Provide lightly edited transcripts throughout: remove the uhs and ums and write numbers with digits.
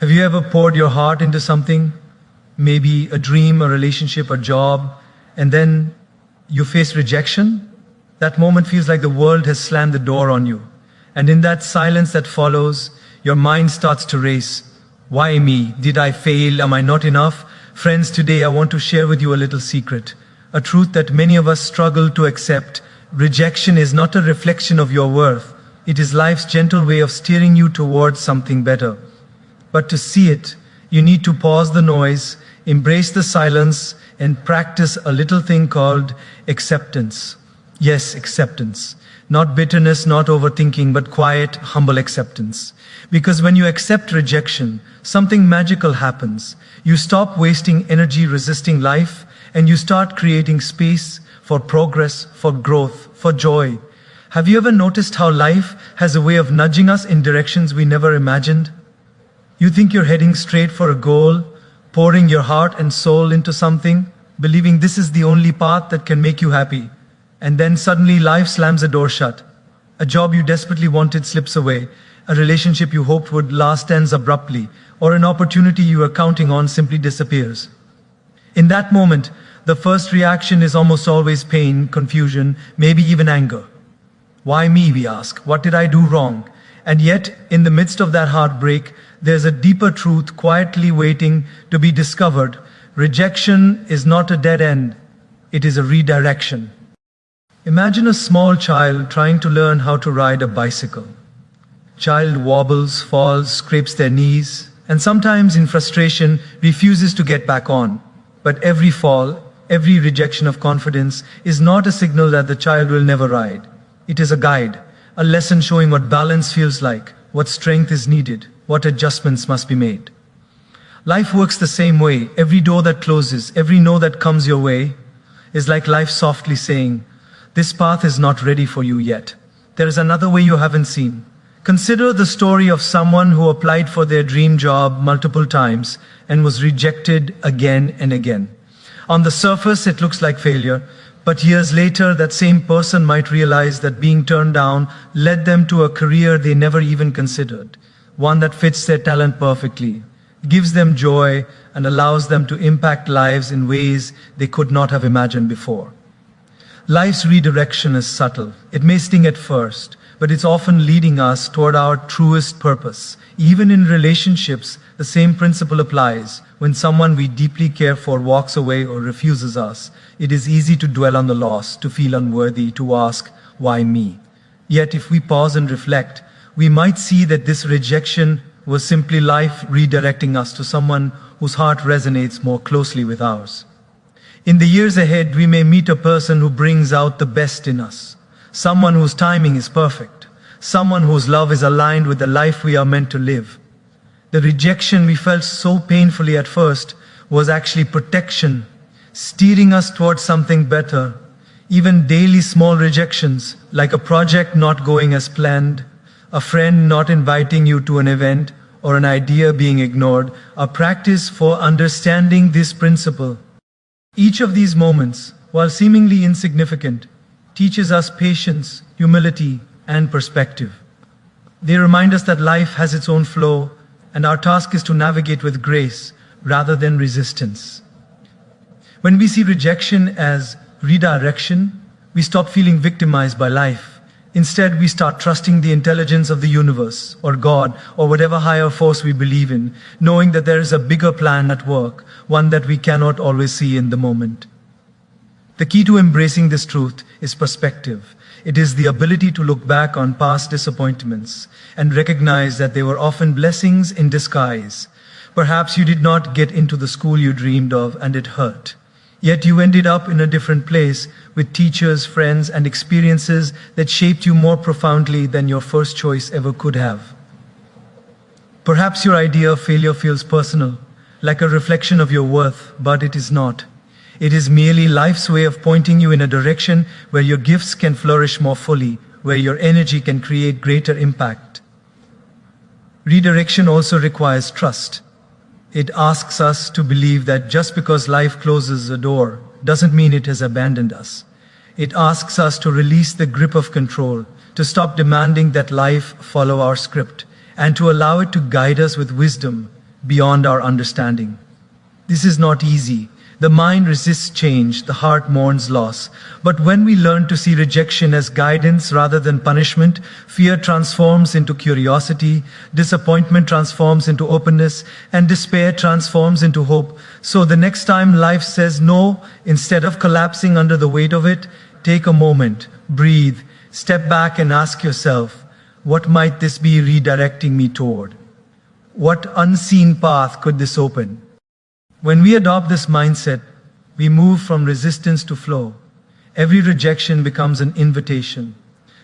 Have you ever poured your heart into something, maybe a dream, a relationship, a job, and then you face rejection? That moment feels like the world has slammed the door on you. And in that silence that follows, your mind starts to race. Why me? Did I fail? Am I not enough? Friends, today I want to share with you a little secret, a truth that many of us struggle to accept. Rejection is not a reflection of your worth. It is life's gentle way of steering you towards something better. But to see it, you need to pause the noise, embrace the silence, and practice a little thing called acceptance. Yes, acceptance. Not bitterness, not overthinking, but quiet, humble acceptance. Because when you accept rejection, something magical happens. You stop wasting energy resisting life, and you start creating space for progress, for growth, for joy. Have you ever noticed how life has a way of nudging us in directions we never imagined? You think you're heading straight for a goal, pouring your heart and soul into something, believing this is the only path that can make you happy. And then suddenly life slams the door shut. A job you desperately wanted slips away. A relationship you hoped would last ends abruptly. Or an opportunity you were counting on simply disappears. In that moment, the first reaction is almost always pain, confusion, maybe even anger. Why me, we ask? What did I do wrong? And yet, in the midst of that heartbreak, there's a deeper truth quietly waiting to be discovered. Rejection is not a dead end. It is a redirection. Imagine a small child trying to learn how to ride a bicycle. Child wobbles, falls, scrapes their knees, and sometimes in frustration refuses to get back on. But every fall, every rejection of confidence is not a signal that the child will never ride. It is a guide, a lesson showing what balance feels like, what strength is needed, what adjustments must be made. Life works the same way. Every door that closes, every no that comes your way is like life softly saying, this path is not ready for you yet. There is another way you haven't seen. Consider the story of someone who applied for their dream job multiple times and was rejected again and again. On the surface, it looks like failure, but years later, that same person might realize that being turned down led them to a career they never even considered, one that fits their talent perfectly, gives them joy, and allows them to impact lives in ways they could not have imagined before. Life's redirection is subtle. It may sting at first, but it's often leading us toward our truest purpose. Even in relationships, the same principle applies. When someone we deeply care for walks away or refuses us, it is easy to dwell on the loss, to feel unworthy, to ask, why me? Yet if we pause and reflect, we might see that this rejection was simply life redirecting us to someone whose heart resonates more closely with ours. In the years ahead, we may meet a person who brings out the best in us, someone whose timing is perfect, someone whose love is aligned with the life we are meant to live. The rejection we felt so painfully at first was actually protection, steering us towards something better. Even daily small rejections, like a project not going as planned, a friend not inviting you to an event, or an idea being ignored, are practice for understanding this principle. Each of these moments, while seemingly insignificant, teaches us patience, humility, and perspective. They remind us that life has its own flow, and our task is to navigate with grace rather than resistance. When we see rejection as redirection, we stop feeling victimized by life. Instead, we start trusting the intelligence of the universe, or God, or whatever higher force we believe in, knowing that there is a bigger plan at work, one that we cannot always see in the moment. The key to embracing this truth is perspective. It is the ability to look back on past disappointments and recognize that they were often blessings in disguise. Perhaps you did not get into the school you dreamed of and it hurt. Yet you ended up in a different place with teachers, friends, and experiences that shaped you more profoundly than your first choice ever could have. Perhaps your idea of failure feels personal, like a reflection of your worth, but it is not. It is merely life's way of pointing you in a direction where your gifts can flourish more fully, where your energy can create greater impact. Redirection also requires trust. It asks us to believe that just because life closes a door doesn't mean it has abandoned us. It asks us to release the grip of control, to stop demanding that life follow our script, and to allow it to guide us with wisdom, beyond our understanding. This is not easy. The mind resists change, the heart mourns loss. But when we learn to see rejection as guidance rather than punishment, fear transforms into curiosity, disappointment transforms into openness, and despair transforms into hope. So the next time life says no, instead of collapsing under the weight of it, take a moment, breathe, step back and ask yourself, what might this be redirecting me toward? What unseen path could this open? When we adopt this mindset, we move from resistance to flow. Every rejection becomes an invitation,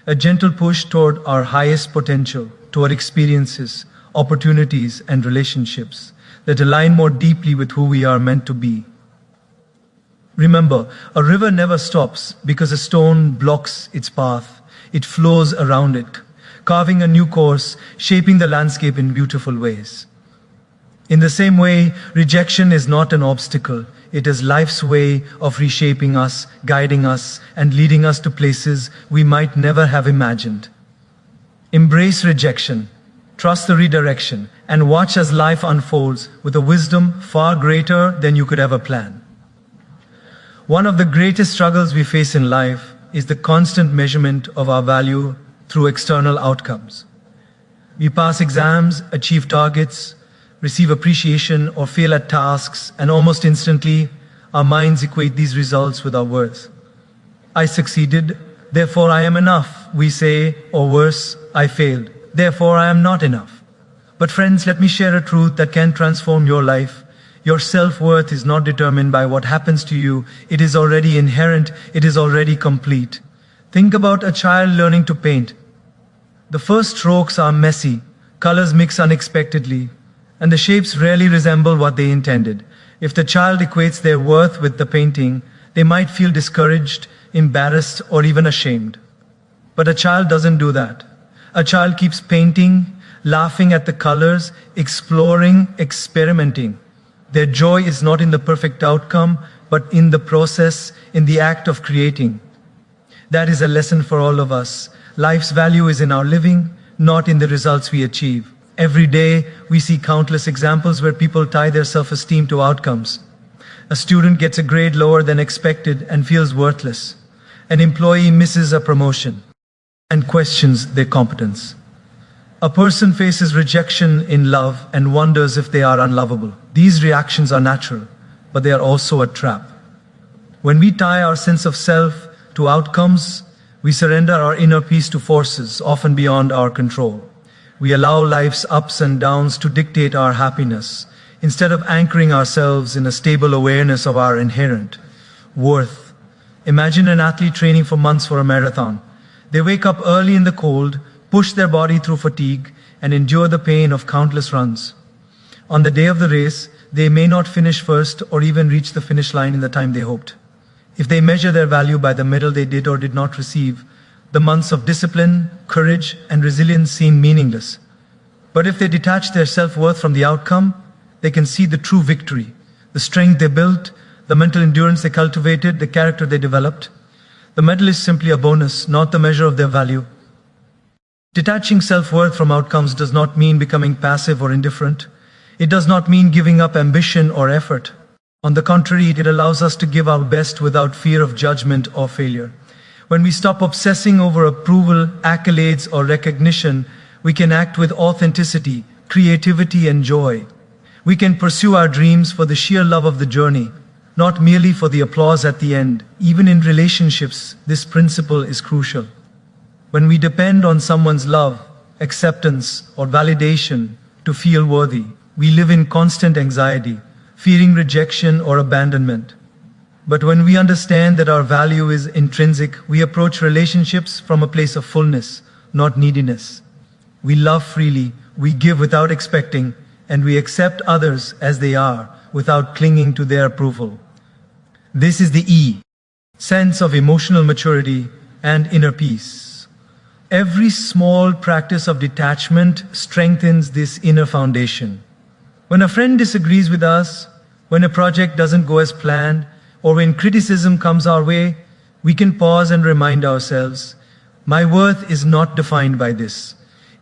a gentle push toward our highest potential, toward experiences, opportunities, and relationships that align more deeply with who we are meant to be. Remember, a river never stops because a stone blocks its path. It flows around it, carving a new course, shaping the landscape in beautiful ways. In the same way, rejection is not an obstacle. It is life's way of reshaping us, guiding us, and leading us to places we might never have imagined. Embrace rejection, trust the redirection, and watch as life unfolds with a wisdom far greater than you could ever plan. One of the greatest struggles we face in life is the constant measurement of our value through external outcomes. We pass exams, achieve targets, receive appreciation, or fail at tasks, and almost instantly, our minds equate these results with our worth. I succeeded, therefore I am enough, we say, or worse, I failed, therefore I am not enough. But friends, let me share a truth that can transform your life. Your self-worth is not determined by what happens to you. It is already inherent, it is already complete. Think about a child learning to paint. The first strokes are messy, colors mix unexpectedly, and the shapes rarely resemble what they intended. If the child equates their worth with the painting, they might feel discouraged, embarrassed, or even ashamed. But a child doesn't do that. A child keeps painting, laughing at the colors, exploring, experimenting. Their joy is not in the perfect outcome, but in the process, in the act of creating. That is a lesson for all of us. Life's value is in our living, not in the results we achieve. Every day, we see countless examples where people tie their self-esteem to outcomes. A student gets a grade lower than expected and feels worthless. An employee misses a promotion and questions their competence. A person faces rejection in love and wonders if they are unlovable. These reactions are natural, but they are also a trap. When we tie our sense of self to outcomes, we surrender our inner peace to forces often beyond our control. We allow life's ups and downs to dictate our happiness, instead of anchoring ourselves in a stable awareness of our inherent worth. Imagine an athlete training for months for a marathon. They wake up early in the cold, push their body through fatigue, and endure the pain of countless runs. On the day of the race, they may not finish first or even reach the finish line in the time they hoped. If they measure their value by the medal they did or did not receive, the months of discipline, courage, and resilience seem meaningless. But if they detach their self-worth from the outcome, they can see the true victory, the strength they built, the mental endurance they cultivated, the character they developed. The medal is simply a bonus, not the measure of their value. Detaching self-worth from outcomes does not mean becoming passive or indifferent. It does not mean giving up ambition or effort. On the contrary, it allows us to give our best without fear of judgment or failure. When we stop obsessing over approval, accolades, or recognition, we can act with authenticity, creativity, and joy. We can pursue our dreams for the sheer love of the journey, not merely for the applause at the end. Even in relationships, this principle is crucial. When we depend on someone's love, acceptance, or validation to feel worthy, we live in constant anxiety, fearing rejection or abandonment. But when we understand that our value is intrinsic, we approach relationships from a place of fullness, not neediness. We love freely, we give without expecting, and we accept others as they are without clinging to their approval. This is the E, sense of emotional maturity and inner peace. Every small practice of detachment strengthens this inner foundation. When a friend disagrees with us, when a project doesn't go as planned, or when criticism comes our way, we can pause and remind ourselves, my worth is not defined by this.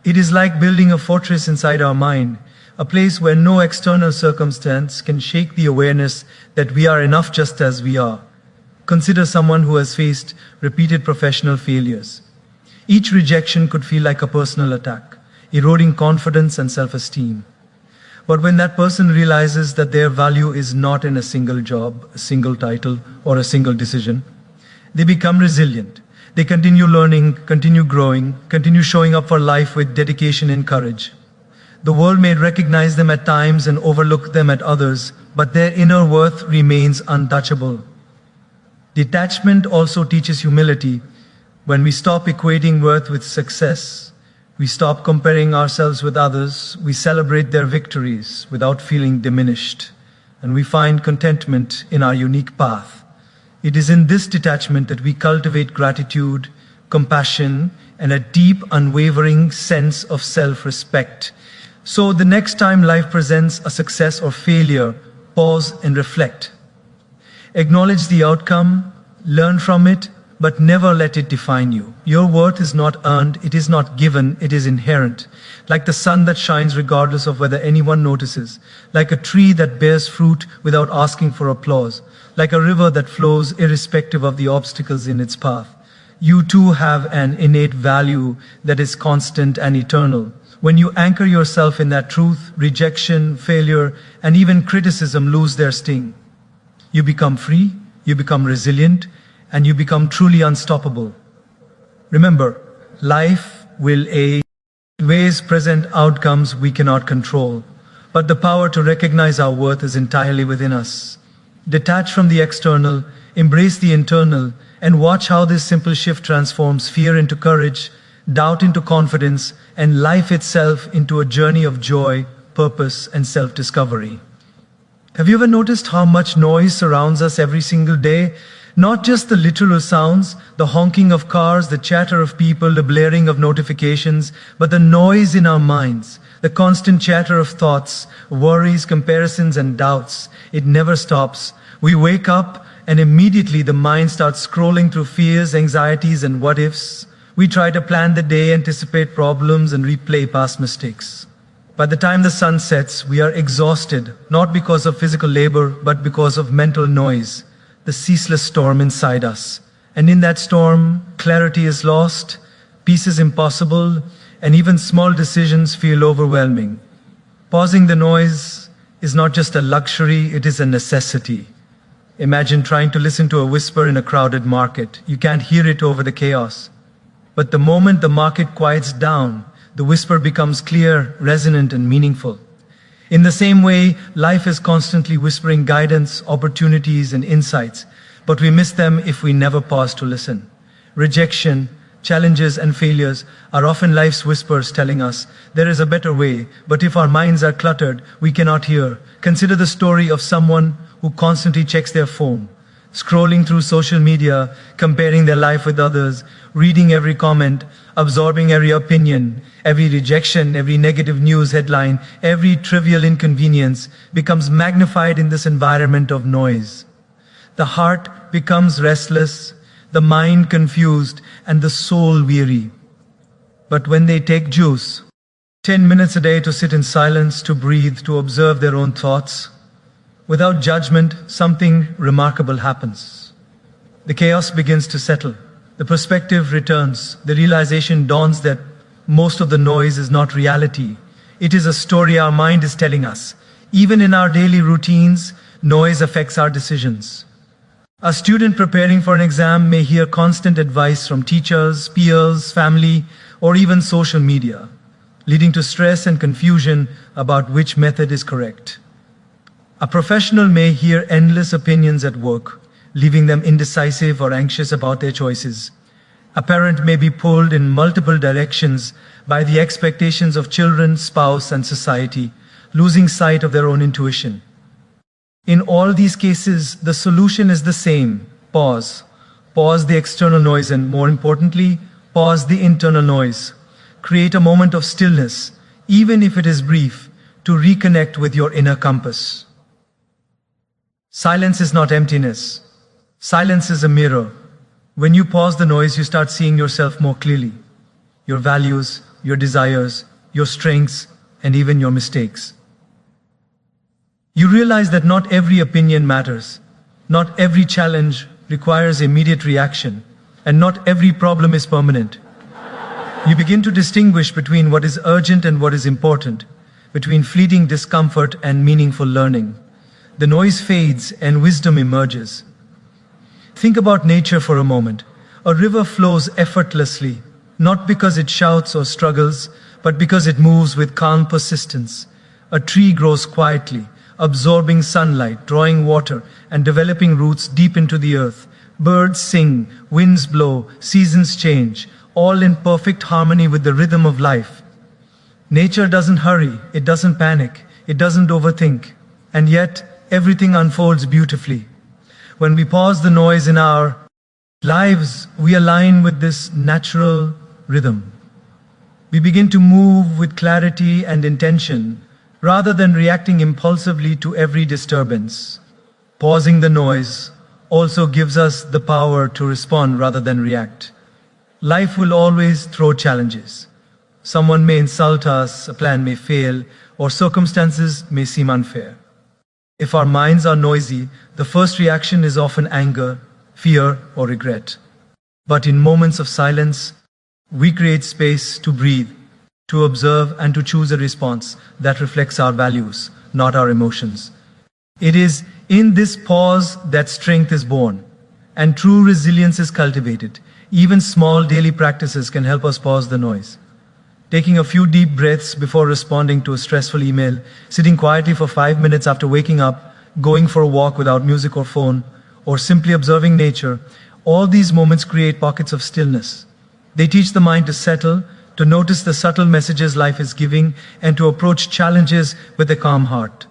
It is like building a fortress inside our mind. a place where no external circumstance can shake the awareness that we are enough just as we are. Consider someone who has faced repeated professional failures. Each rejection could feel like a personal attack, eroding confidence and self-esteem. But when that person realizes that their value is not in a single job, a single title, or a single decision, they become resilient. They continue learning, continue growing, continue showing up for life with dedication and courage. The world may recognize them at times and overlook them at others, but their inner worth remains untouchable. Detachment also teaches humility. When we stop equating worth with success, we stop comparing ourselves with others, we celebrate their victories without feeling diminished, and we find contentment in our unique path. It is in this detachment that we cultivate gratitude, compassion, and a deep, unwavering sense of self-respect. So the next time life presents a success or failure, pause and reflect. Acknowledge the outcome, learn from it, but never let it define you. Your worth is not earned, it is not given, it is inherent. Like the sun that shines regardless of whether anyone notices. Like a tree that bears fruit without asking for applause. Like a river that flows irrespective of the obstacles in its path. You too have an innate value that is constant and eternal. When you anchor yourself in that truth, rejection, failure, and even criticism lose their sting. You become free, you become resilient, and you become truly unstoppable. Remember, life will always present outcomes we cannot control, but the power to recognize our worth is entirely within us. Detach from the external, embrace the internal, and watch how this simple shift transforms fear into courage, doubt into confidence, and life itself into a journey of joy, purpose, and self-discovery. Have you ever noticed how much noise surrounds us every single day? Not just the literal sounds, the honking of cars, the chatter of people, the blaring of notifications, but the noise in our minds, the constant chatter of thoughts, worries, comparisons, and doubts. It never stops. We wake up and immediately the mind starts scrolling through fears, anxieties, and what-ifs. We try to plan the day, anticipate problems, and replay past mistakes. By the time the sun sets, we are exhausted, not because of physical labor, but because of mental noise, the ceaseless storm inside us. And in that storm, clarity is lost, peace is impossible, and even small decisions feel overwhelming. Pausing the noise is not just a luxury, it is a necessity. Imagine trying to listen to a whisper in a crowded market. You can't hear it over the chaos. But the moment the market quiets down, the whisper becomes clear, resonant, and meaningful. In the same way, life is constantly whispering guidance, opportunities, and insights, but we miss them if we never pause to listen. Rejection, challenges, and failures are often life's whispers telling us there is a better way, but if our minds are cluttered, we cannot hear. Consider the story of someone who constantly checks their phone, scrolling through social media, comparing their life with others, reading every comment, absorbing every opinion, every rejection, every negative news headline, every trivial inconvenience becomes magnified in this environment of noise. The heart becomes restless, the mind confused, and the soul weary. But when they take juice, 10 minutes a day to sit in silence, to breathe, to observe their own thoughts, without judgment, something remarkable happens. The chaos begins to settle. The perspective returns. The realization dawns that most of the noise is not reality. It is a story our mind is telling us. Even in our daily routines, noise affects our decisions. A student preparing for an exam may hear constant advice from teachers, peers, family, or even social media, leading to stress and confusion about which method is correct. A professional may hear endless opinions at work, leaving them indecisive or anxious about their choices. A parent may be pulled in multiple directions by the expectations of children, spouse, and society, losing sight of their own intuition. In all these cases, the solution is the same: pause. Pause the external noise and, more importantly, pause the internal noise. Create a moment of stillness, even if it is brief, to reconnect with your inner compass. Silence is not emptiness. Silence is a mirror. When you pause the noise, you start seeing yourself more clearly. Your values, your desires, your strengths, and even your mistakes. You realize that not every opinion matters, not every challenge requires immediate reaction, and not every problem is permanent. You begin to distinguish between what is urgent and what is important, between fleeting discomfort and meaningful learning. The noise fades and wisdom emerges. Think about nature for a moment. A river flows effortlessly, not because it shouts or struggles, but because it moves with calm persistence. A tree grows quietly, absorbing sunlight, drawing water, and developing roots deep into the earth. Birds sing, winds blow, seasons change, all in perfect harmony with the rhythm of life. Nature doesn't hurry, it doesn't panic, it doesn't overthink, and yet everything unfolds beautifully. When we pause the noise in our lives, we align with this natural rhythm. We begin to move with clarity and intention, rather than reacting impulsively to every disturbance. Pausing the noise also gives us the power to respond rather than react. Life will always throw challenges. Someone may insult us, a plan may fail, or circumstances may seem unfair. If our minds are noisy, the first reaction is often anger, fear, or regret. But in moments of silence, we create space to breathe, to observe, and to choose a response that reflects our values, not our emotions. It is in this pause that strength is born, and true resilience is cultivated. Even small daily practices can help us pause the noise. Taking a few deep breaths before responding to a stressful email, sitting quietly for 5 minutes after waking up, going for a walk without music or phone, or simply observing nature, all these moments create pockets of stillness. They teach the mind to settle, to notice the subtle messages life is giving, and to approach challenges with a calm heart.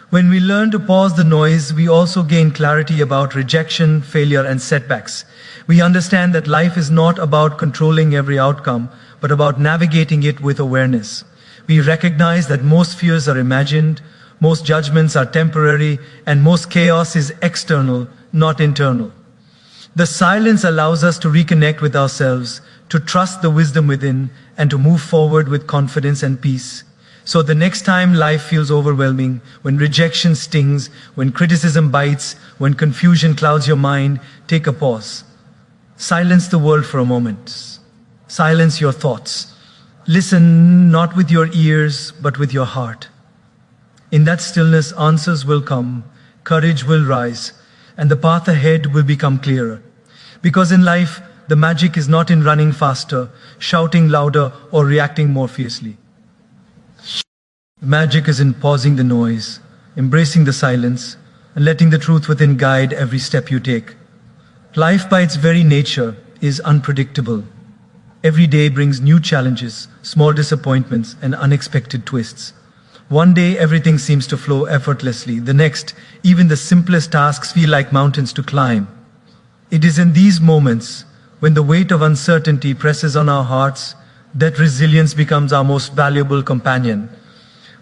When we learn to pause the noise, we also gain clarity about rejection, failure, and setbacks. We understand that life is not about controlling every outcome, but about navigating it with awareness. We recognize that most fears are imagined, most judgments are temporary, and most chaos is external, not internal. The silence allows us to reconnect with ourselves, to trust the wisdom within, and to move forward with confidence and peace. So the next time life feels overwhelming, when rejection stings, when criticism bites, when confusion clouds your mind, take a pause. Silence the world for a moment. Silence your thoughts. Listen not with your ears, but with your heart. In that stillness, answers will come, courage will rise, and the path ahead will become clearer. Because in life, the magic is not in running faster, shouting louder, or reacting more fiercely. The magic is in pausing the noise, embracing the silence, and letting the truth within guide every step you take. Life by its very nature is unpredictable. Every day brings new challenges, small disappointments, and unexpected twists. One day everything seems to flow effortlessly. The next, even the simplest tasks feel like mountains to climb. It is in these moments, when the weight of uncertainty presses on our hearts, that resilience becomes our most valuable companion.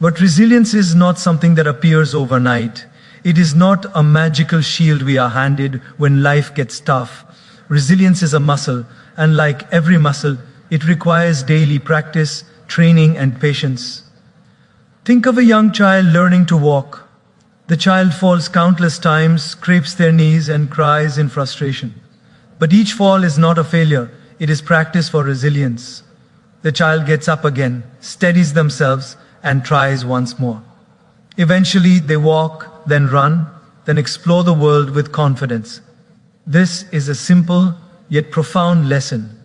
But resilience is not something that appears overnight. It is not a magical shield we are handed when life gets tough. Resilience is a muscle, and like every muscle, it requires daily practice, training, and patience. Think of a young child learning to walk. The child falls countless times, scrapes their knees, and cries in frustration. But each fall is not a failure, it is practice for resilience. The child gets up again, steadies themselves, and tries once more. Eventually, they walk, then run, then explore the world with confidence. This is a simple yet profound lesson.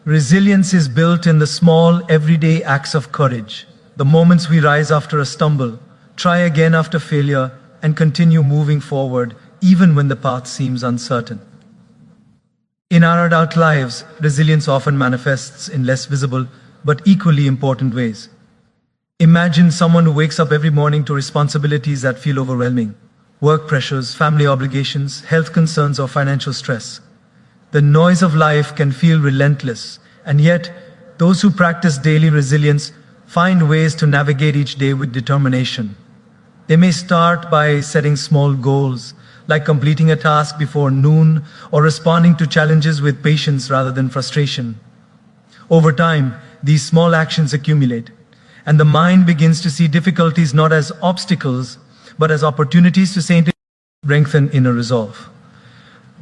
Resilience is built in the small, everyday acts of courage. The moments we rise after a stumble, try again after failure, and continue moving forward even when the path seems uncertain. In our adult lives, resilience often manifests in less visible but equally important ways. Imagine someone who wakes up every morning to responsibilities that feel overwhelming. Work pressures, family obligations, health concerns, or financial stress. The noise of life can feel relentless, and yet those who practice daily resilience find ways to navigate each day with determination. They may start by setting small goals, like completing a task before noon or responding to challenges with patience rather than frustration. Over time, these small actions accumulate, and the mind begins to see difficulties not as obstacles, but as opportunities to strengthen inner resolve.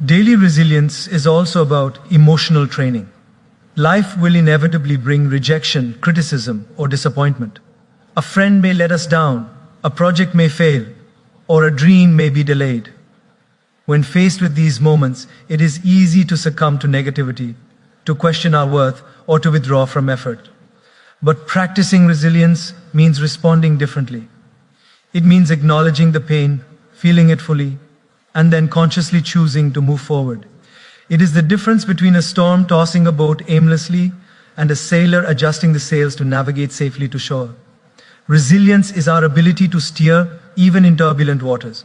Daily resilience is also about emotional training. Life will inevitably bring rejection, criticism, or disappointment. A friend may let us down, a project may fail, or a dream may be delayed. When faced with these moments, it is easy to succumb to negativity, to question our worth, or to withdraw from effort. But practicing resilience means responding differently. It means acknowledging the pain, feeling it fully, and then consciously choosing to move forward. It is the difference between a storm tossing a boat aimlessly and a sailor adjusting the sails to navigate safely to shore. Resilience is our ability to steer even in turbulent waters.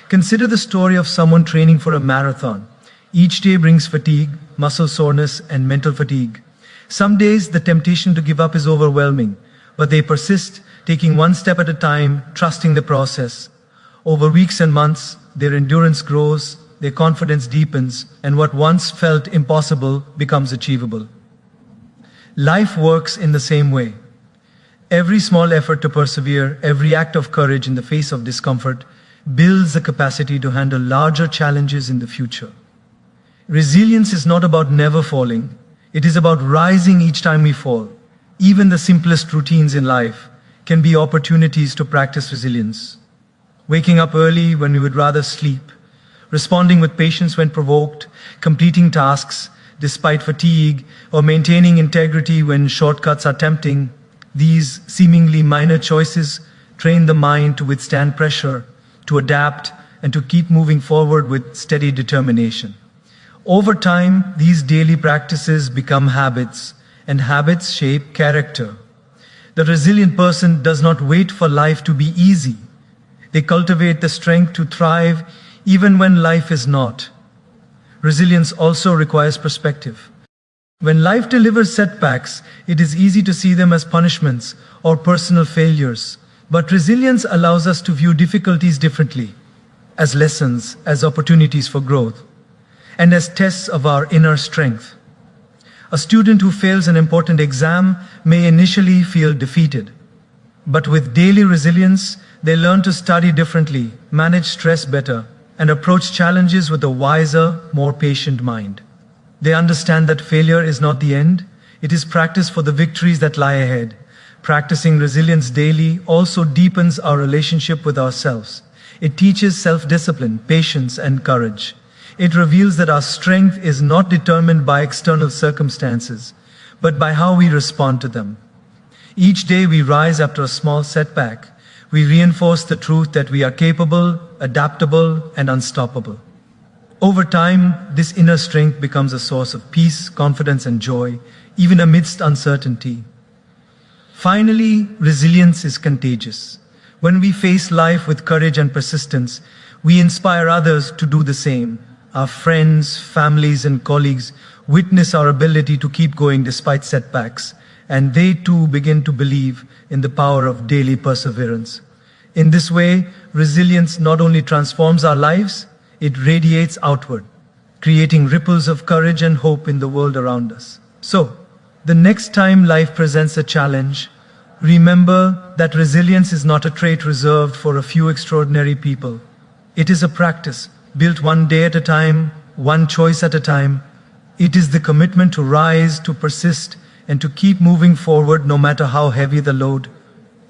Consider the story of someone training for a marathon. Each day brings fatigue, muscle soreness, and mental fatigue. Some days the temptation to give up is overwhelming, but they persist, taking one step at a time, trusting the process. Over weeks and months, their endurance grows, their confidence deepens, and what once felt impossible becomes achievable. Life works in the same way. Every small effort to persevere, every act of courage in the face of discomfort, builds the capacity to handle larger challenges in the future. Resilience is not about never falling. It is about rising each time we fall. Even the simplest routines in life can be opportunities to practice resilience. Waking up early when we would rather sleep, responding with patience when provoked, completing tasks despite fatigue, or maintaining integrity when shortcuts are tempting. These seemingly minor choices train the mind to withstand pressure, to adapt, and to keep moving forward with steady determination. Over time, these daily practices become habits, and habits shape character. The resilient person does not wait for life to be easy. They cultivate the strength to thrive even when life is not. Resilience also requires perspective. When life delivers setbacks, it is easy to see them as punishments or personal failures. But resilience allows us to view difficulties differently, as lessons, as opportunities for growth, and as tests of our inner strength. A student who fails an important exam may initially feel defeated. But with daily resilience, they learn to study differently, manage stress better, and approach challenges with a wiser, more patient mind. They understand that failure is not the end, it is practice for the victories that lie ahead. Practicing resilience daily also deepens our relationship with ourselves. It teaches self-discipline, patience, and courage. It reveals that our strength is not determined by external circumstances, but by how we respond to them. Each day we rise after a small setback. We reinforce the truth that we are capable, adaptable, and unstoppable. Over time, this inner strength becomes a source of peace, confidence, and joy, even amidst uncertainty. Finally, resilience is contagious. When we face life with courage and persistence, we inspire others to do the same. Our friends, families, and colleagues witness our ability to keep going despite setbacks, and they too begin to believe in the power of daily perseverance. In this way, resilience not only transforms our lives, it radiates outward, creating ripples of courage and hope in the world around us. So, the next time life presents a challenge, remember that resilience is not a trait reserved for a few extraordinary people. It is a practice built one day at a time, one choice at a time. It is the commitment to rise, to persist, and to keep moving forward no matter how heavy the load.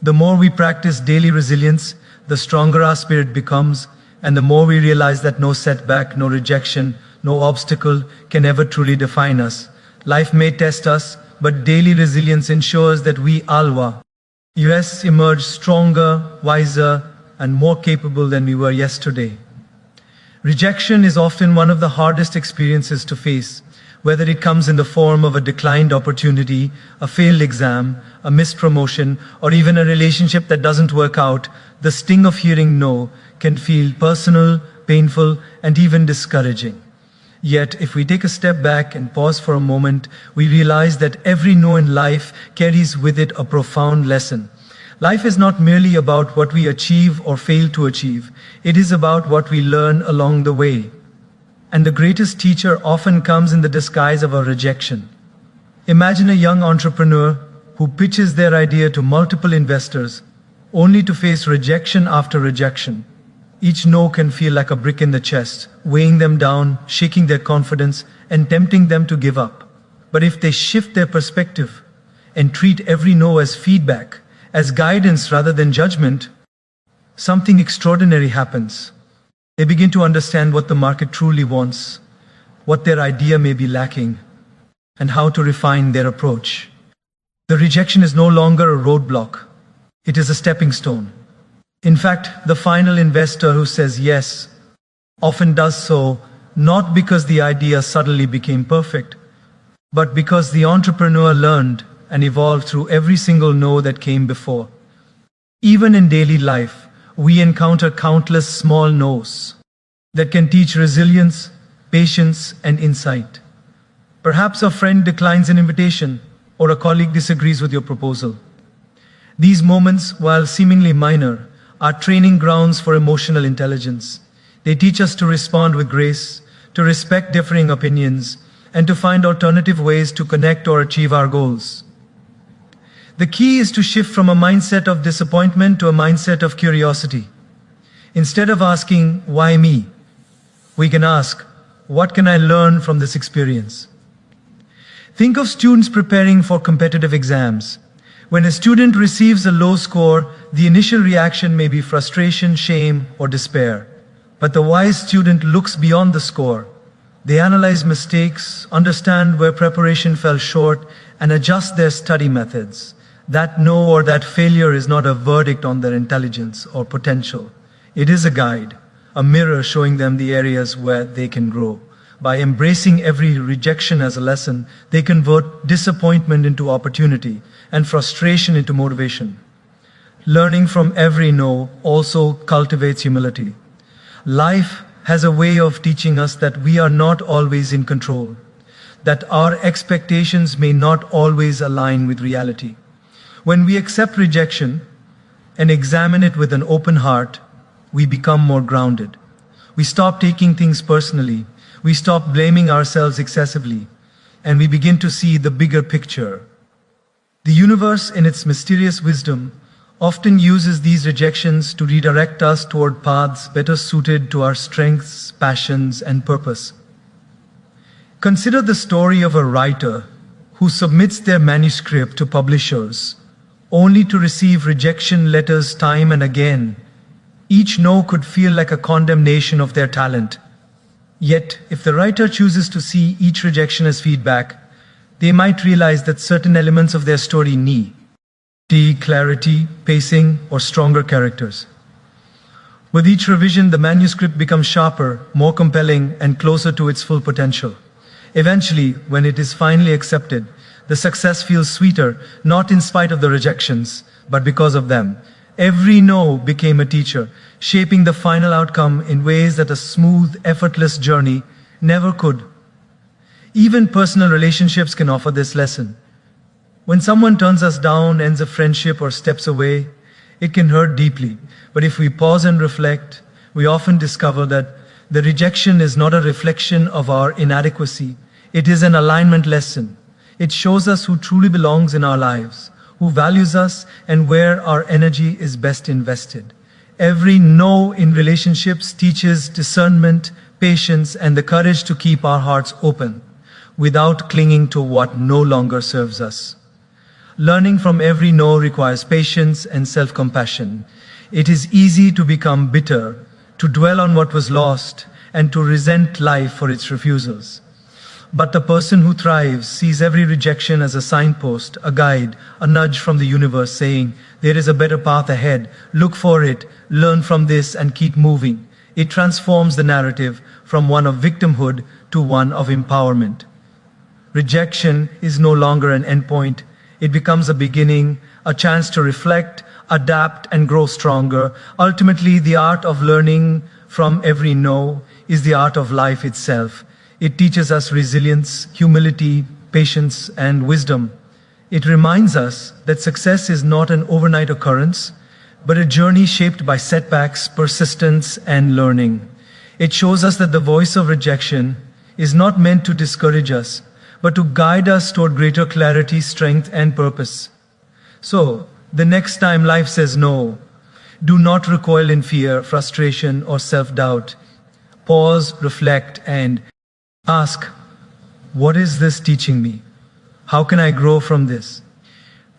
The more we practice daily resilience, the stronger our spirit becomes, and the more we realize that no setback, no rejection, no obstacle can ever truly define us. Life may test us, but daily resilience ensures that we emerge stronger, wiser, and more capable than we were yesterday. Rejection is often one of the hardest experiences to face, whether it comes in the form of a declined opportunity, a failed exam, a missed promotion, or even a relationship that doesn't work out. The sting of hearing no can feel personal, painful, and even discouraging. Yet, if we take a step back and pause for a moment, we realize that every no in life carries with it a profound lesson. Life is not merely about what we achieve or fail to achieve. It is about what we learn along the way. And the greatest teacher often comes in the disguise of a rejection. Imagine a young entrepreneur who pitches their idea to multiple investors. only to face rejection after rejection. Each no can feel like a brick in the chest, weighing them down, shaking their confidence, and tempting them to give up. But if they shift their perspective and treat every no as feedback, as guidance rather than judgment, something extraordinary happens. They begin to understand what the market truly wants, what their idea may be lacking, and how to refine their approach. The rejection is no longer a roadblock. It is a stepping stone. In fact, the final investor who says yes often does so not because the idea suddenly became perfect, but because the entrepreneur learned and evolved through every single no that came before. Even in daily life, we encounter countless small no's that can teach resilience, patience, and insight. Perhaps a friend declines an invitation, or a colleague disagrees with your proposal. These moments, while seemingly minor, are training grounds for emotional intelligence. They teach us to respond with grace, to respect differing opinions, and to find alternative ways to connect or achieve our goals. The key is to shift from a mindset of disappointment to a mindset of curiosity. Instead of asking, "Why me?" we can ask, "What can I learn from this experience?" Think of students preparing for competitive exams. When a student receives a low score, the initial reaction may be frustration, shame, or despair. But the wise student looks beyond the score. They analyze mistakes, understand where preparation fell short, and adjust their study methods. That no or that failure is not a verdict on their intelligence or potential. It is a guide, a mirror showing them the areas where they can grow. By embracing every rejection as a lesson, they convert disappointment into opportunity and frustration into motivation. Learning from every no also cultivates humility. Life has a way of teaching us that we are not always in control, that our expectations may not always align with reality. When we accept rejection and examine it with an open heart, we become more grounded. We stop taking things personally. We stop blaming ourselves excessively, and we begin to see the bigger picture. The universe, in its mysterious wisdom, often uses these rejections to redirect us toward paths better suited to our strengths, passions, and purpose. Consider the story of a writer who submits their manuscript to publishers, only to receive rejection letters time and again. Each no could feel like a condemnation of their talent. Yet, if the writer chooses to see each rejection as feedback, they might realize that certain elements of their story need clarity, pacing, or stronger characters. With each revision, the manuscript becomes sharper, more compelling, and closer to its full potential. Eventually, when it is finally accepted, the success feels sweeter, not in spite of the rejections, but because of them. Every no became a teacher, shaping the final outcome in ways that a smooth, effortless journey never could. Even personal relationships can offer this lesson. When someone turns us down, ends a friendship, or steps away, it can hurt deeply. But if we pause and reflect, we often discover that the rejection is not a reflection of our inadequacy. It is an alignment lesson. It shows us who truly belongs in our lives, who values us, and where our energy is best invested. Every no in relationships teaches discernment, patience, and the courage to keep our hearts open without clinging to what no longer serves us. Learning from every no requires patience and self-compassion. It is easy to become bitter, to dwell on what was lost, and to resent life for its refusals. But the person who thrives sees every rejection as a signpost, a guide, a nudge from the universe saying, "There is a better path ahead. Look for it, learn from this, and keep moving." It transforms the narrative from one of victimhood to one of empowerment. Rejection is no longer an endpoint. It becomes a beginning, a chance to reflect, adapt, and grow stronger. Ultimately, the art of learning from every no is the art of life itself. It teaches us resilience, humility, patience, and wisdom. It reminds us that success is not an overnight occurrence, but a journey shaped by setbacks, persistence, and learning. It shows us that the voice of rejection is not meant to discourage us, but to guide us toward greater clarity, strength, and purpose. So, The next time life says no, do not recoil in fear, frustration, or self-doubt. Pause, reflect, and ask, what is this teaching me? How can I grow from this?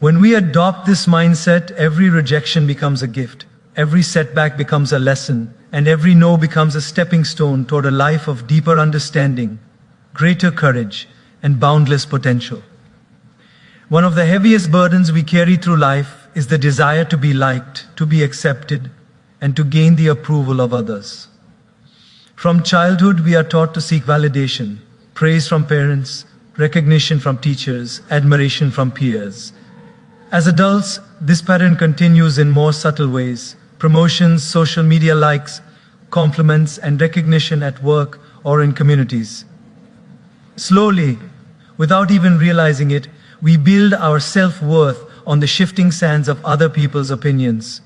When we adopt this mindset, every rejection becomes a gift, every setback becomes a lesson, and every no becomes a stepping stone toward a life of deeper understanding, greater courage, and boundless potential. One of the heaviest burdens we carry through life is the desire to be liked, to be accepted, and to gain the approval of others. From childhood, we are taught to seek validation, praise from parents, recognition from teachers, admiration from peers. As adults, this pattern continues in more subtle ways: promotions, social media likes, compliments, and recognition at work or in communities. Slowly, without even realizing it, we build our self-worth on the shifting sands of other people's opinions.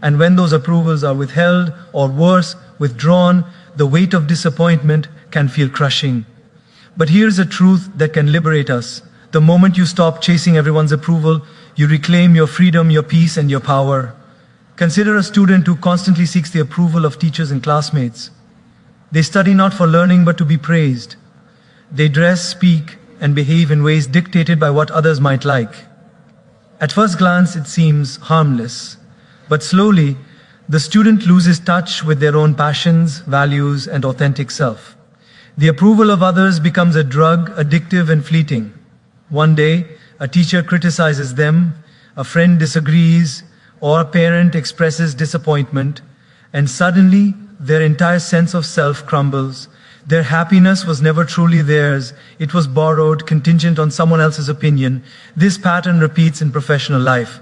And when those approvals are withheld, or worse, withdrawn, the weight of disappointment can feel crushing. But here's a truth that can liberate us. The moment you stop chasing everyone's approval, you reclaim your freedom, your peace, and your power. Consider a student who constantly seeks the approval of teachers and classmates. They study not for learning, but to be praised. They dress, speak, and behave in ways dictated by what others might like. At first glance, it seems harmless, but slowly, the student loses touch with their own passions, values, and authentic self. The approval of others becomes a drug, addictive and fleeting. One day, a teacher criticizes them, a friend disagrees, or a parent expresses disappointment, and suddenly their entire sense of self crumbles. Their happiness was never truly theirs. It was borrowed, contingent on someone else's opinion. This pattern repeats in professional life.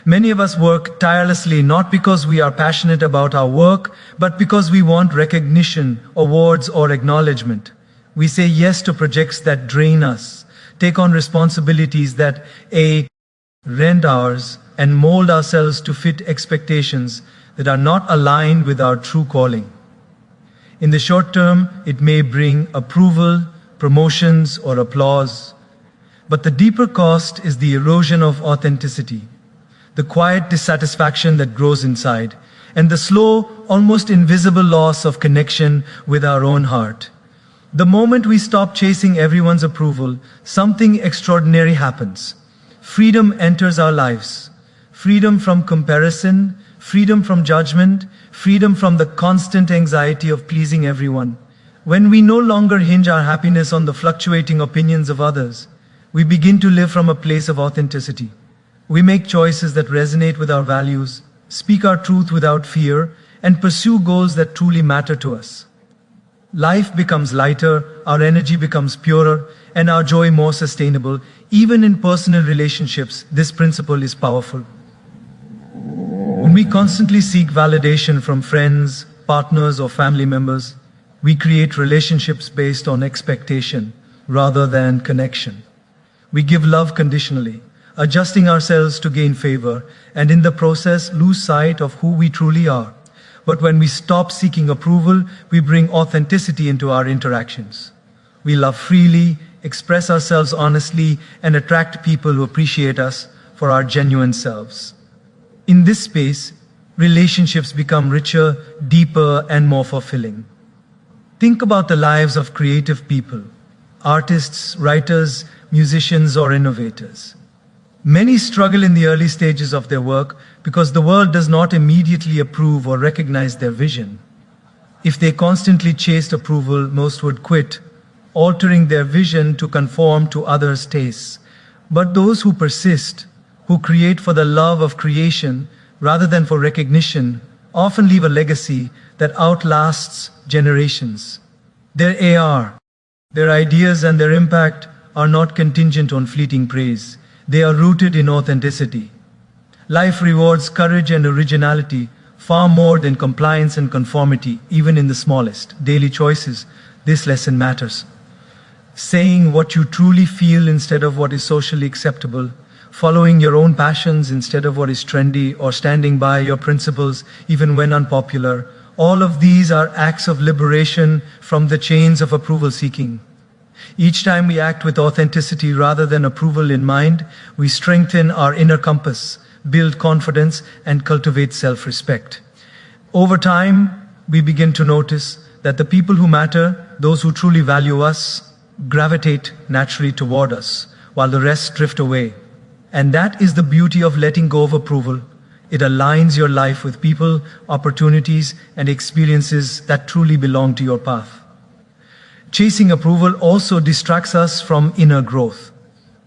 Many of us work tirelessly not because we are passionate about our work, but because we want recognition, awards, or acknowledgement. We say yes to projects that drain us, take on responsibilities that rent ours, and mold ourselves to fit expectations that are not aligned with our true calling. In the short term, it may bring approval, promotions, or applause. But the deeper cost is the erosion of authenticity, the quiet dissatisfaction that grows inside, and the slow, almost invisible loss of connection with our own heart. The moment we stop chasing everyone's approval, something extraordinary happens. Freedom enters our lives. Freedom from comparison, freedom from judgment, freedom from the constant anxiety of pleasing everyone. When we no longer hinge our happiness on the fluctuating opinions of others, we begin to live from a place of authenticity. We make choices that resonate with our values, speak our truth without fear, and pursue goals that truly matter to us. Life becomes lighter, our energy becomes purer, and our joy more sustainable. Even in personal relationships, this principle is powerful. When we constantly seek validation from friends, partners, or family members, we create relationships based on expectation rather than connection. We give love conditionally, adjusting ourselves to gain favor, and in the process lose sight of who we truly are. But when we stop seeking approval, we bring authenticity into our interactions. We love freely, express ourselves honestly, and attract people who appreciate us for our genuine selves. In this space, relationships become richer, deeper, and more fulfilling. Think about the lives of creative people, artists, writers, musicians, or innovators. Many struggle in the early stages of their work because the world does not immediately approve or recognize their vision. If they constantly chased approval, most would quit, altering their vision to conform to others' tastes. But those who persist, who create for the love of creation rather than for recognition, often leave a legacy that outlasts generations. Their AR, their ideas, and their impact are not contingent on fleeting praise. They are rooted in authenticity. Life rewards courage and originality far more than compliance and conformity, even in the smallest daily choices. This lesson matters. Saying what you truly feel instead of what is socially acceptable, following your own passions instead of what is trendy, or standing by your principles even when unpopular, all of these are acts of liberation from the chains of approval seeking. Each time we act with authenticity rather than approval in mind, we strengthen our inner compass, build confidence, and cultivate self-respect. Over time, we begin to notice that the people who matter, those who truly value us, gravitate naturally toward us, while the rest drift away. And that is the beauty of letting go of approval. It aligns your life with people, opportunities, and experiences that truly belong to your path. Chasing approval also distracts us from inner growth.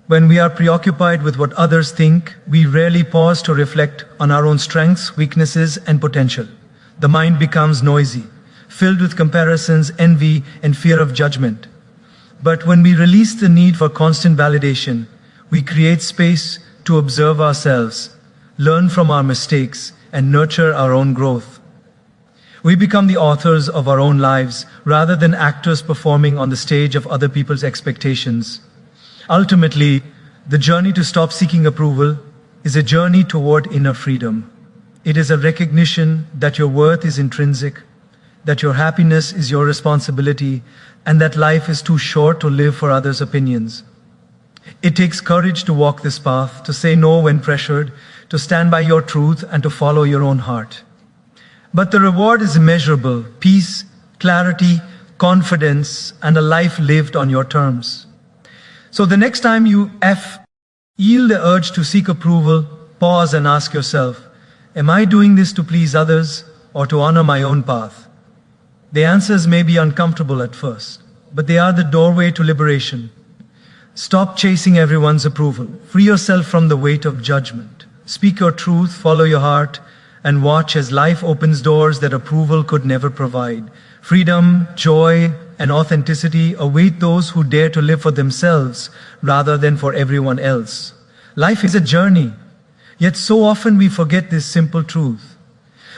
When we are preoccupied with what others think, we rarely pause to reflect on our own strengths, weaknesses, and potential. The mind becomes noisy, filled with comparisons, envy, and fear of judgment. But when we release the need for constant validation, we create space to observe ourselves, learn from our mistakes, and nurture our own growth. We become the authors of our own lives rather than actors performing on the stage of other people's expectations. Ultimately, the journey to stop seeking approval is a journey toward inner freedom. It is a recognition that your worth is intrinsic, that your happiness is your responsibility, and that life is too short to live for others' opinions. It takes courage to walk this path, to say no when pressured, to stand by your truth, and to follow your own heart. But the reward is immeasurable: peace, clarity, confidence, and a life lived on your terms. So the next time you yield the urge to seek approval, pause and ask yourself, am I doing this to please others or to honor my own path? The answers may be uncomfortable at first, but they are the doorway to liberation. Stop chasing everyone's approval. Free yourself from the weight of judgment. Speak your truth, follow your heart, and watch as life opens doors that approval could never provide. Freedom, joy, and authenticity await those who dare to live for themselves rather than for everyone else. Life is a journey, yet so often we forget this simple truth.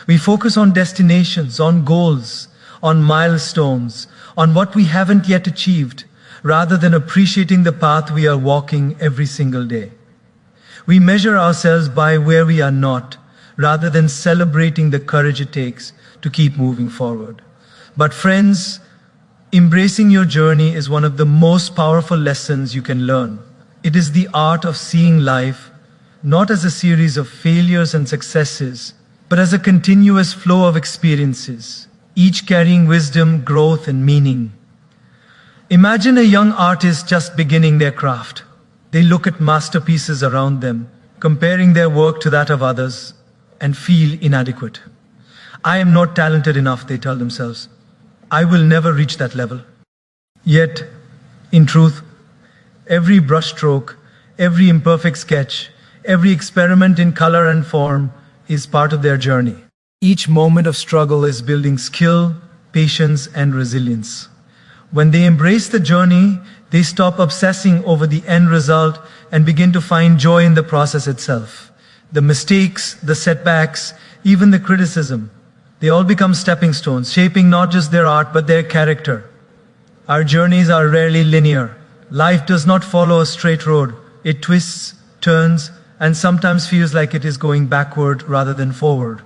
We focus on destinations, on goals, on milestones, on what we haven't yet achieved, rather than appreciating the path we are walking every single day. We measure ourselves by where we are not, rather than celebrating the courage it takes to keep moving forward. But friends, embracing your journey is one of the most powerful lessons you can learn. It is the art of seeing life not as a series of failures and successes, but as a continuous flow of experiences, each carrying wisdom, growth, and meaning. Imagine a young artist just beginning their craft. They look at masterpieces around them, comparing their work to that of others, and feel inadequate. I am not talented enough, they tell themselves. I will never reach that level. Yet, in truth, every brushstroke, every imperfect sketch, every experiment in color and form is part of their journey. Each moment of struggle is building skill, patience, and resilience. When they embrace the journey, they stop obsessing over the end result and begin to find joy in the process itself. The mistakes, the setbacks, even the criticism, they all become stepping stones, shaping not just their art but their character. Our journeys are rarely linear. Life does not follow a straight road. It twists, turns, and sometimes feels like it is going backward rather than forward.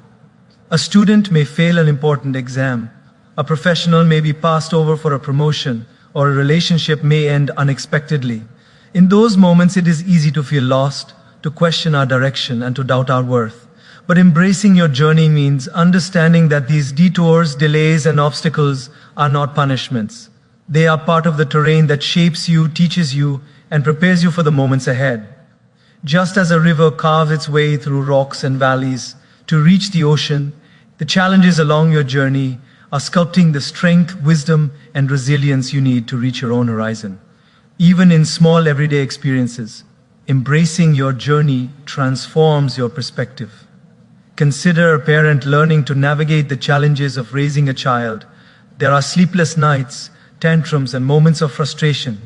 A student may fail an important exam. A professional may be passed over for a promotion, or a relationship may end unexpectedly. In those moments, it is easy to feel lost, to question our direction, and to doubt our worth. But embracing your journey means understanding that these detours, delays, and obstacles are not punishments. They are part of the terrain that shapes you, teaches you, and prepares you for the moments ahead. Just as a river carves its way through rocks and valleys to reach the ocean, the challenges along your journey are sculpting the strength, wisdom, and resilience you need to reach your own horizon. Even in small everyday experiences, embracing your journey transforms your perspective. Consider a parent learning to navigate the challenges of raising a child. There are sleepless nights, tantrums, and moments of frustration.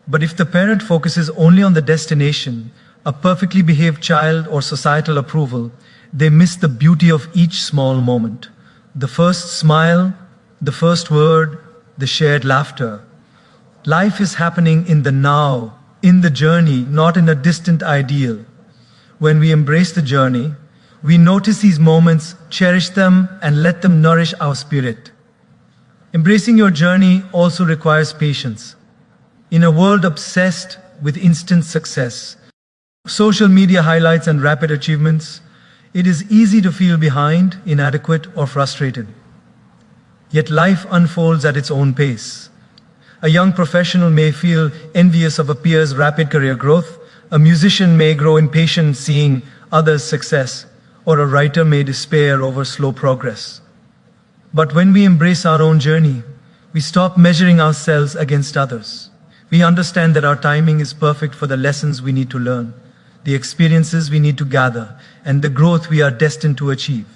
But if the parent focuses only on the destination, a perfectly behaved child or societal approval, they miss the beauty of each small moment. The first smile, the first word, the shared laughter. Life is happening in the now, in the journey, not in a distant ideal. When we embrace the journey, we notice these moments, cherish them, and let them nourish our spirit. Embracing your journey also requires patience. In a world obsessed with instant success, social media highlights and rapid achievements, it is easy to feel behind, inadequate, or frustrated. Yet life unfolds at its own pace. A young professional may feel envious of a peer's rapid career growth, a musician may grow impatient seeing others' success, or a writer may despair over slow progress. But when we embrace our own journey, we stop measuring ourselves against others. We understand that our timing is perfect for the lessons we need to learn, the experiences we need to gather, and the growth we are destined to achieve.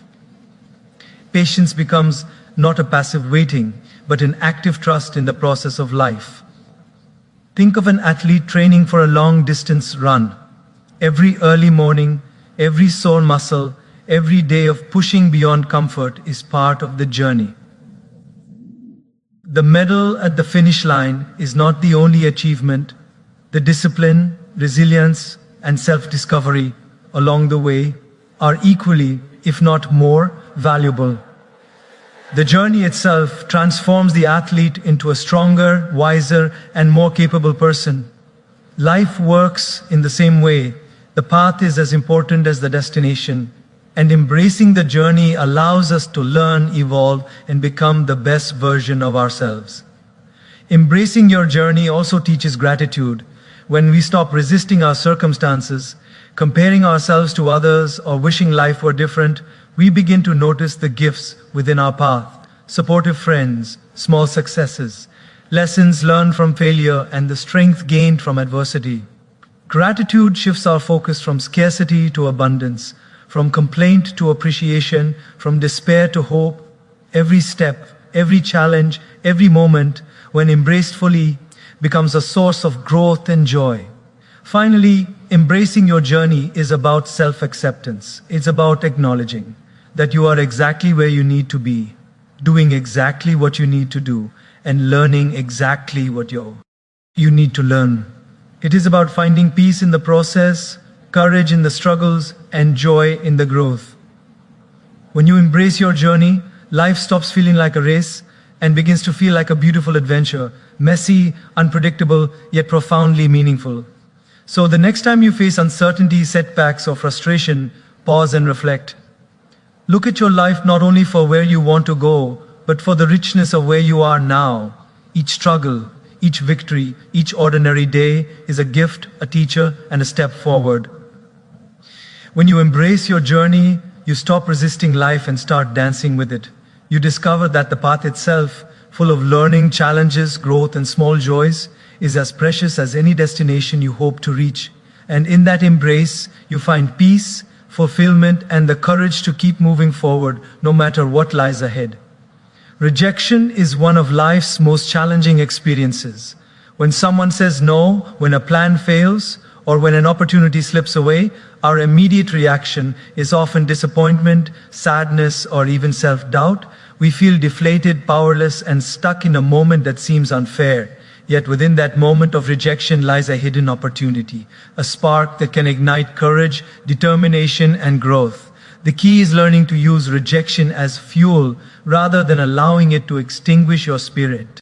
Patience becomes not a passive waiting, but an active trust in the process of life. Think of an athlete training for a long-distance run. Every early morning, every sore muscle, every day of pushing beyond comfort is part of the journey. The medal at the finish line is not the only achievement. The discipline, resilience, and self-discovery along the way are equally, if not more, valuable. The journey itself transforms the athlete into a stronger, wiser, and more capable person. Life works in the same way. The path is as important as the destination, and embracing the journey allows us to learn, evolve, and become the best version of ourselves. Embracing your journey also teaches gratitude. When we stop resisting our circumstances, comparing ourselves to others, or wishing life were different, we begin to notice the gifts within our path: supportive friends, small successes, lessons learned from failure, and the strength gained from adversity. Gratitude shifts our focus from scarcity to abundance, from complaint to appreciation, from despair to hope. Every step, every challenge, every moment, when embraced fully, becomes a source of growth and joy. Finally, embracing your journey is about self-acceptance. It's about acknowledging that you are exactly where you need to be, doing exactly what you need to do, and learning exactly what you need to learn. It is about finding peace in the process, courage in the struggles, and joy in the growth. When you embrace your journey, life stops feeling like a race and begins to feel like a beautiful adventure, messy, unpredictable, yet profoundly meaningful. So the next time you face uncertainty, setbacks, or frustration, pause and reflect. Look at your life not only for where you want to go, but for the richness of where you are now. Each struggle, each victory, each ordinary day is a gift, a teacher, and a step forward. When you embrace your journey, you stop resisting life and start dancing with it. You discover that the path itself, full of learning, challenges, growth, and small joys, is as precious as any destination you hope to reach. And in that embrace, you find peace, fulfillment, and the courage to keep moving forward no matter what lies ahead. Rejection is one of life's most challenging experiences. When someone says no, when a plan fails, or when an opportunity slips away, our immediate reaction is often disappointment, sadness, or even self-doubt. We feel deflated, powerless, and stuck in a moment that seems unfair. Yet within that moment of rejection lies a hidden opportunity, a spark that can ignite courage, determination, and growth. The key is learning to use rejection as fuel rather than allowing it to extinguish your spirit.